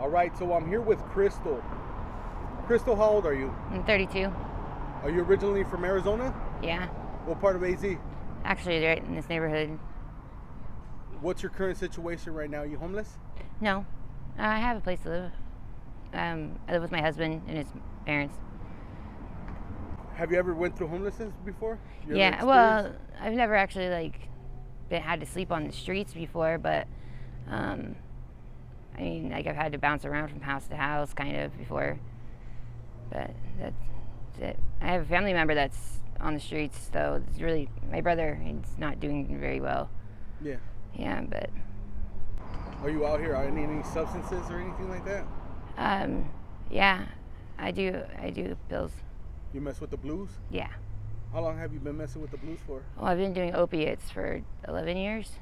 All right, so I'm here with Crystal. Crystal, how old are you? I'm 32. Are you originally from Arizona? Yeah. What part of AZ? Actually, right in this neighborhood. What's your current situation right now? Are you homeless? No. I have a place to live. I live with my husband and his parents. Have you ever went through homelessness before? Yeah, well, I've never actually had to sleep on the streets before, but I mean, I've had to bounce around from house to house kind of before. But that's it. I have a family member that's on the streets, though. It's really my brother. He's not doing very well. Yeah. Yeah, but Are you out here on any substances or anything like that? yeah, I do pills. You mess with the blues? Yeah. How long have you been messing with the blues for? Well, I've been doing opiates for 11 years.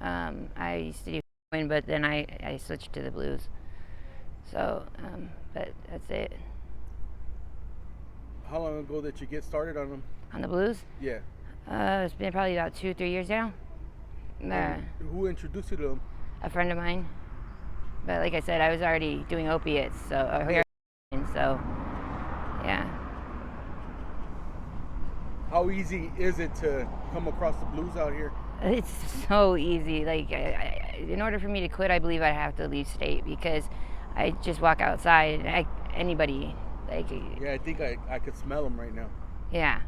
I used to do heroin, but then I switched to the blues. So, but that's it. How long ago did you get started on them? On the blues? Yeah. It's been probably about 2-3 years now. Who introduced you to them? A friend of mine. But like I said, I was already doing opiates, so yeah. How easy is it to come across the blues out here? It's so easy. In order for me to quit, I believe I'd have to leave state because I just walk outside and anybody. Yeah, I think I could smell them right now. Yeah.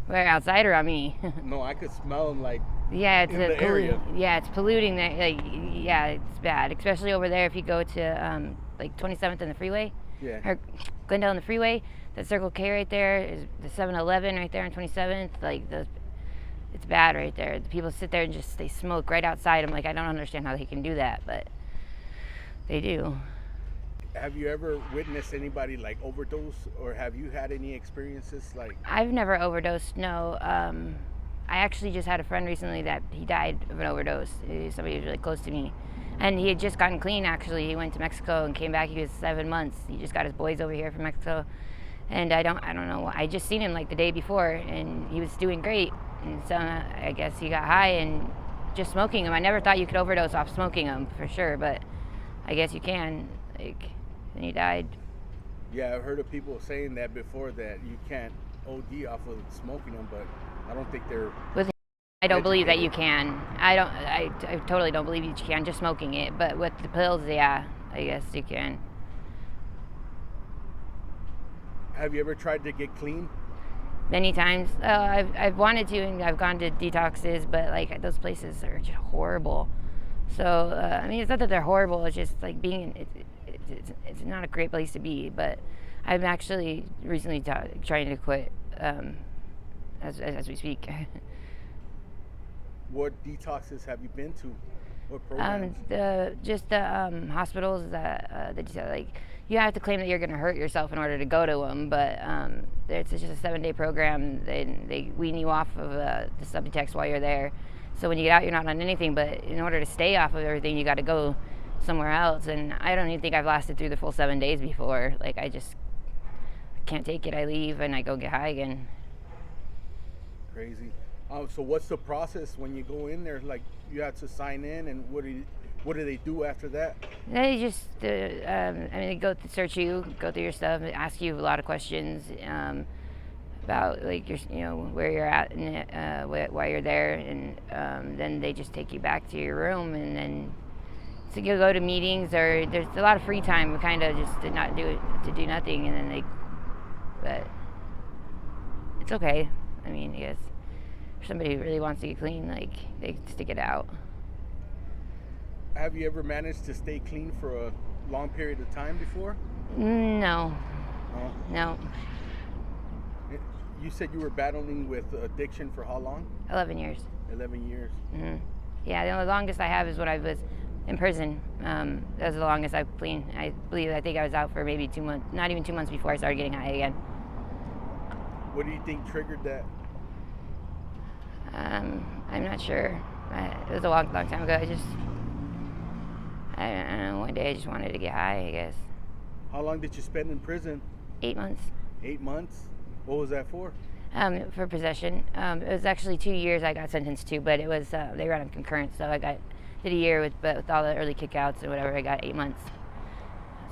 Right outside or on me? No, I could smell them yeah, in the area. Yeah, it's polluting. Yeah, it's bad, especially over there. If you go to 27th and the freeway, Yeah. or Glendale and the freeway, the Circle K right there is the 7-Eleven right there on 27th. It's bad right there. The people sit there and they smoke right outside. I'm like, I don't understand how they can do that, but they do. Have you ever witnessed anybody overdose, or have you had any experiences I've never overdosed. No. I actually just had a friend recently that he died of an overdose. Somebody who's really close to me, and he had just gotten clean. Actually, he went to Mexico and came back. He was 7 months. He just got his boys over here from Mexico, and I don't know. I just seen him the day before, and he was doing great. And so I guess he got high and just smoking them. I never thought you could overdose off smoking them for sure, but I guess you can. And he died. Yeah, I've heard of people saying that before, that you can't OD off of smoking them, but I don't think they're. I don't believe that you can. I totally don't believe you can just smoking it. But with the pills, yeah, I guess you can. Have you ever tried to get clean? Many times. I've wanted to, and I've gone to Detoxes, but those places are just horrible. So I mean, it's not that they're horrible. It's just it's not a great place to be. But I'm actually recently trying to quit as we speak. What detoxes have you been to? What programs? The hospitals that you have to claim that you're going to hurt yourself in order to go to them, but it's just a 7-day program. They wean you off of the Subutex while you're there. So when you get out, you're not on anything, but in order to stay off of everything, you got to go somewhere else. And I don't even think I've lasted through the full 7 days before. I just can't take it. I leave and I go get high again. Crazy. So what's the process when you go in there? You have to sign in, and what do they do after that? They just, they search you, go through your stuff, ask you a lot of questions about your, where you're at and why you're there, and then they just take you back to your room, and then so you go to meetings, or there's a lot of free time, kind of just to do nothing, and then but it's okay. I mean, I guess for somebody who really wants to get clean, they stick it out. Have you ever managed to stay clean for a long period of time before? No. Oh. No. You said you were battling with addiction for how long? 11 years. 11 years. Mm-hmm. Yeah, the longest I have is when I was in prison. That was the longest I've clean. I think I was out for maybe 2 months, not even 2 months before I started getting high again. What do you think triggered that? I'm not sure. It was a long time ago. I don't know, one day I just wanted to get high, I guess. How long did you spend in prison? 8 months. 8 months? What was that for? For possession. It was actually 2 years I got sentenced to, but it was they ran on concurrent, so I got did a year but with all the early kickouts and whatever. I got 8 months.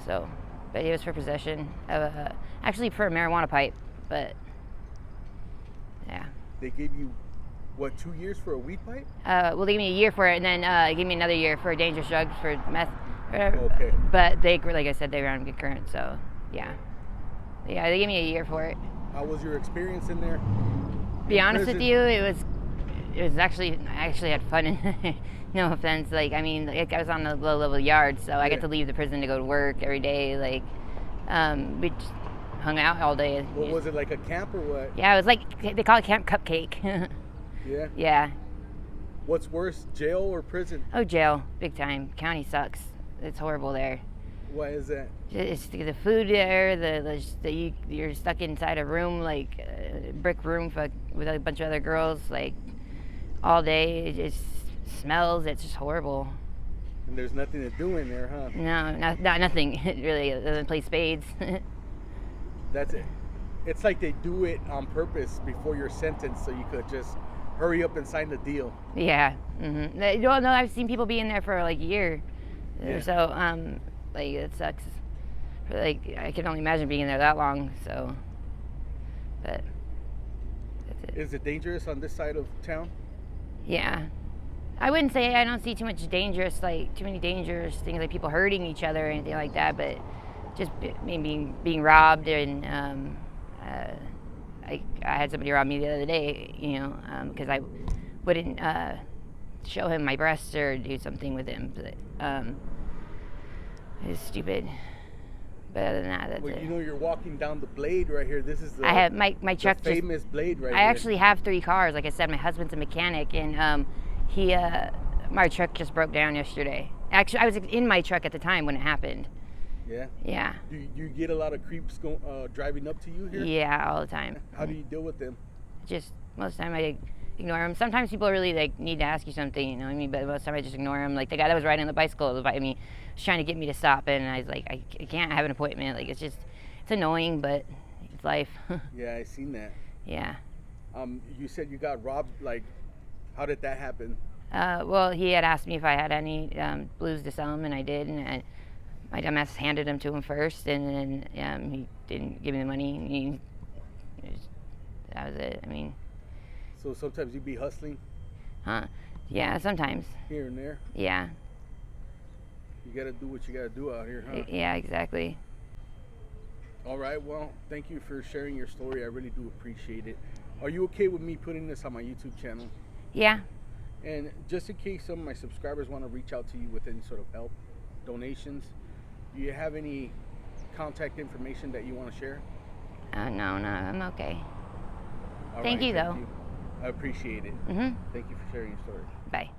So, but it was for possession of actually for a marijuana pipe. But yeah. They gave you what, 2 years for a weed pipe? Well, they gave me a year for it, and then gave me another year for dangerous drugs for meth. Okay. But they, like I said, they ran concurrent. So yeah, they gave me a year for it. How was your experience in there? Be honest with you, it was actually, I actually had fun. In no offense, like I mean, like, I was on a low level yard, so I got to leave the prison to go to work every day. Like we just hung out all day. What was it, like a camp or what? Yeah, it was like they call it Camp Cupcake. Yeah. Yeah. What's worse, jail or prison? Oh, jail, big time. County sucks. It's horrible there. Why is that? It's the food there. You're stuck inside a room, like a brick room with a bunch of other girls, like all day. It just smells. It's just horrible. And there's nothing to do in there, huh? No, nothing really, other than play spades. That's it. It's like they do it on purpose before you're sentenced, so you could just hurry up and sign the deal. Yeah. Mm-hmm. No, I've seen people be in there for like a year or so. Like it sucks. Like I can only imagine being in there that long. So, but that's it. Is it dangerous on this side of town? Yeah. I wouldn't say I don't see too much dangerous, like too many dangerous things, like people hurting each other or anything like that. But just maybe being robbed, and I had somebody rob me the other day, you know, because I wouldn't show him my breasts or do something with him. But it's stupid. But other than that, that's it. You know, you're walking down the Blade right here. This is the, I have my truck. the famous Blade right I here. actually have 3 cars. Like I said, my husband's a mechanic, and my truck just broke down yesterday. Actually, I was in my truck at the time when it happened. Yeah? Yeah. Do you get a lot of creeps driving up to you here? Yeah, all the time. How do you deal with them? Just most of the time I ignore them. Sometimes people really like need to ask you something, you know what I mean? But most of the time I just ignore them. Like the guy that was riding the bicycle was inviting me, was trying to get me to stop, and I was like, I can't have an appointment. Like it's annoying, but it's life. Yeah, I seen that. Yeah. You said you got robbed. Like, how did that happen? Well, he had asked me if I had any blues to sell him, and I did, and my dumbass handed them to him first, and then he didn't give me the money. That was it. I mean. So sometimes you be hustling? Huh? Yeah, sometimes. Here and there? Yeah. You gotta do what you gotta do out here, huh? Yeah, exactly. All right, well, thank you for sharing your story. I really do appreciate it. Are you okay with me putting this on my YouTube channel? Yeah. And just in case some of my subscribers want to reach out to you with any sort of help, donations, do you have any contact information that you want to share? No, I'm okay. All Thank right, you, though. I appreciate it. Mm-hmm. Thank you for sharing your story. Bye.